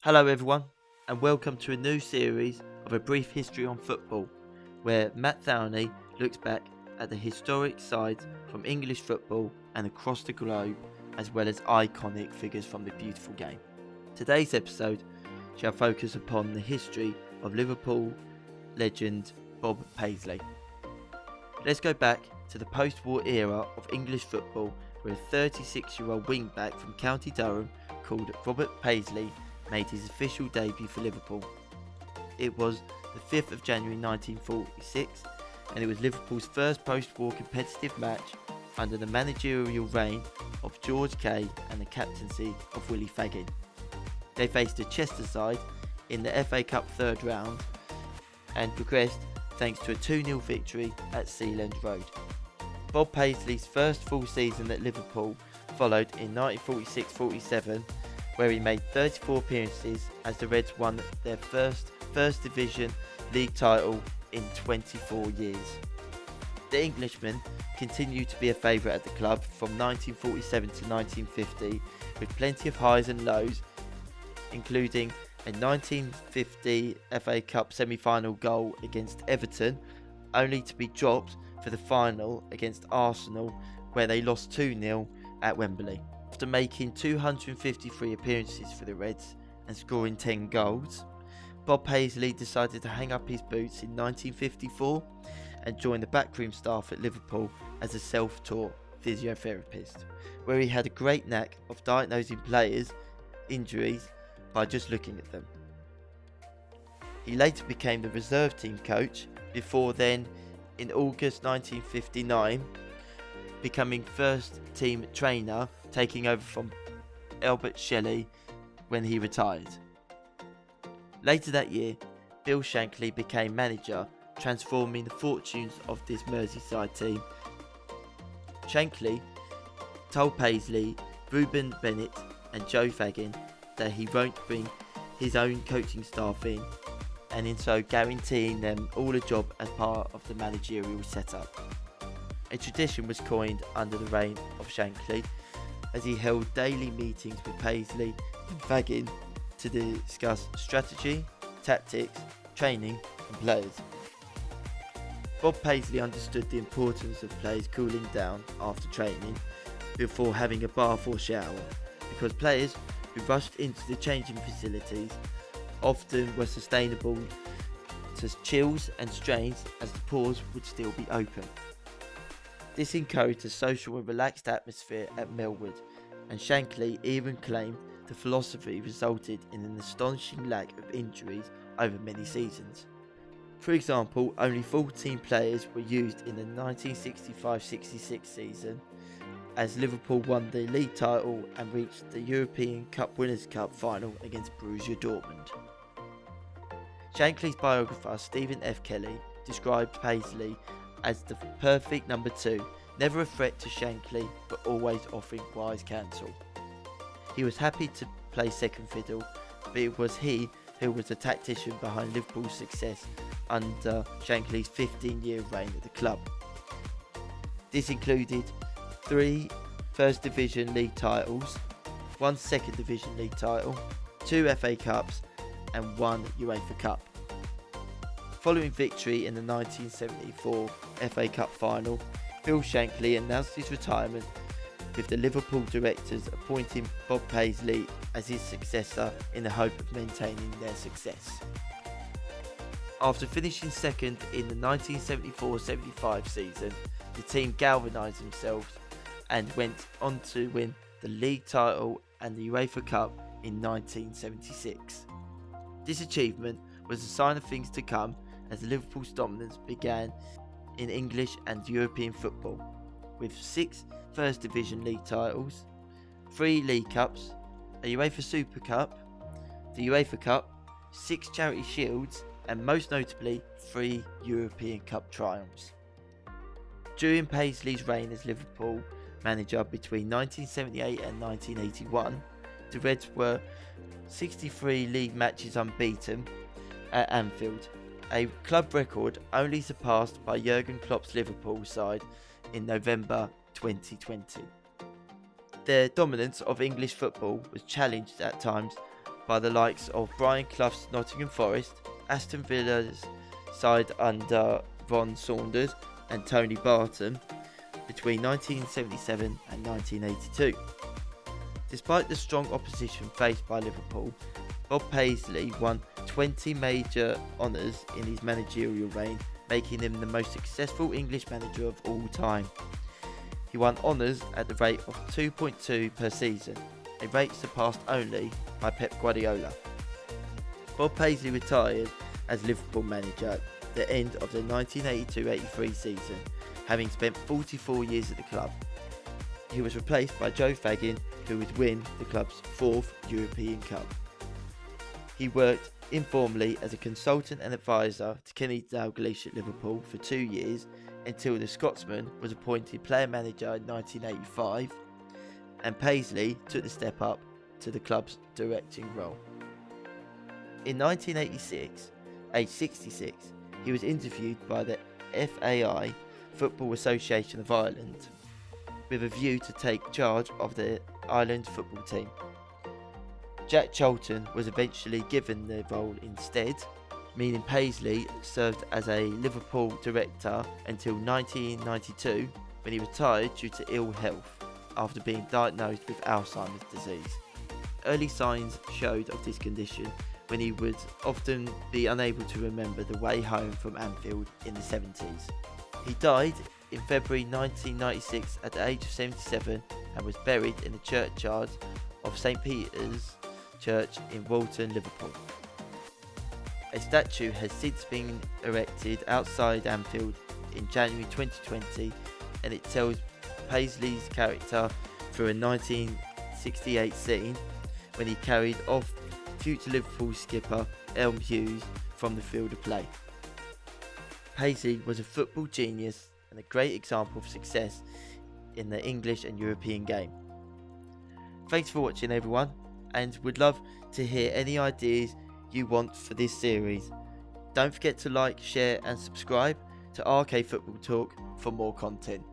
Hello everyone, and welcome to a new series of A Brief History on Football, where Matt Thowney looks back at the historic sides from English football and across the globe, as well as iconic figures from the beautiful game. Today's episode shall focus upon the history of Liverpool legend Bob Paisley. Let's go back to the post-war era of English football, where a 36-year-old wing-back from County Durham called Robert Paisley made his official debut for Liverpool. It was the 5th of January 1946, and it was Liverpool's first post-war competitive match under the managerial reign of George Kay and the captaincy of Willie Faggin. They faced a Chester side in the FA Cup third round and progressed thanks to a 2-0 victory at Sealand Road. Bob Paisley's first full season at Liverpool followed in 1946-47, where he made 34 appearances as the Reds won their first Division league title in 24 years. The Englishman continued to be a favourite at the club from 1947 to 1950, with plenty of highs and lows, including a 1950 FA Cup semi-final goal against Everton, only to be dropped for the final against Arsenal, where they lost 2-0 at Wembley. After making 253 appearances for the Reds and scoring 10 goals, Bob Paisley decided to hang up his boots in 1954 and join the backroom staff at Liverpool as a self-taught physiotherapist, where he had a great knack of diagnosing players' injuries by just looking at them. He later became the reserve team coach, before then, in August 1959, becoming first team trainer, taking over from Albert Shelley when he retired. Later that year, Bill Shankly became manager, transforming the fortunes of this Merseyside team. Shankly told Paisley, Reuben Bennett and Joe Faggin that he won't bring his own coaching staff in, and in so guaranteeing them all a job as part of the managerial setup. A tradition was coined under the reign of Shankly, as he held daily meetings with Paisley and Faggin to discuss strategy, tactics, training and players. Bob Paisley understood the importance of players cooling down after training before having a bath or shower, because players who rushed into the changing facilities often were sustainable to chills and strains, as the pores would still be open. This encouraged a social and relaxed atmosphere at Melwood, and Shankly even claimed the philosophy resulted in an astonishing lack of injuries over many seasons. For example, only 14 players were used in the 1965-66 season, as Liverpool won the league title and reached the European Cup Winners' Cup final against Borussia Dortmund. Shankly's biographer Stephen F. Kelly described Paisley as the perfect number 2, never a threat to Shankly but always offering wise counsel. He was happy to play second fiddle, but it was he who was the tactician behind Liverpool's success under Shankly's 15-year reign at the club. This included 3 First Division league titles, 1 Second Division league title, 2 FA Cups and 1 UEFA Cup. Following victory in the 1974 FA Cup final, Bill Shankly announced his retirement, with the Liverpool directors appointing Bob Paisley as his successor in the hope of maintaining their success. After finishing second in the 1974-75 season, the team galvanised themselves and went on to win the league title and the UEFA Cup in 1976. This achievement was a sign of things to come, as Liverpool's dominance began in English and European football, with 6 First Division league titles, 3 League Cups, a UEFA Super Cup, the UEFA Cup, 6 Charity Shields, and most notably 3 European Cup triumphs. During Paisley's reign as Liverpool manager between 1978 and 1981, the Reds were 63 league matches unbeaten at Anfield, a club record only surpassed by Jurgen Klopp's Liverpool side in November 2020. Their dominance of English football was challenged at times by the likes of Brian Clough's Nottingham Forest, Aston Villa's side under Ron Saunders and Tony Barton between 1977 and 1982. Despite the strong opposition faced by Liverpool, Bob Paisley won 20 major honours in his managerial reign, making him the most successful English manager of all time. He won honours at the rate of 2.2 per season, a rate surpassed only by Pep Guardiola. Bob Paisley retired as Liverpool manager at the end of the 1982-83 season, having spent 44 years at the club. He was replaced by Joe Fagan, who would win the club's 4th European Cup. He worked informally as a consultant and advisor to Kenny Dalglish at Liverpool for 2 years until the Scotsman was appointed player manager in 1985, and Paisley took the step up to the club's directing role. In 1986, aged 66, he was interviewed by the FAI, Football Association of Ireland, with a view to take charge of the Ireland football team. Jack Charlton was eventually given the role instead, meaning Paisley served as a Liverpool director until 1992, when he retired due to ill health after being diagnosed with Alzheimer's disease. Early signs showed of this condition when he would often be unable to remember the way home from Anfield in the 70s. He died in February 1996 at the age of 77 and was buried in the churchyard of St Peter's Church in Walton, Liverpool. A statue has since been erected outside Anfield in January 2020, and it tells Paisley's character through a 1968 scene when he carried off future Liverpool skipper Elm Hughes from the field of play. Paisley was a football genius and a great example of success in the English and European game. Thanks for watching, everyone, and would love to hear any ideas you want for this series. Don't forget to like, share and subscribe to RK Football Talk for more content.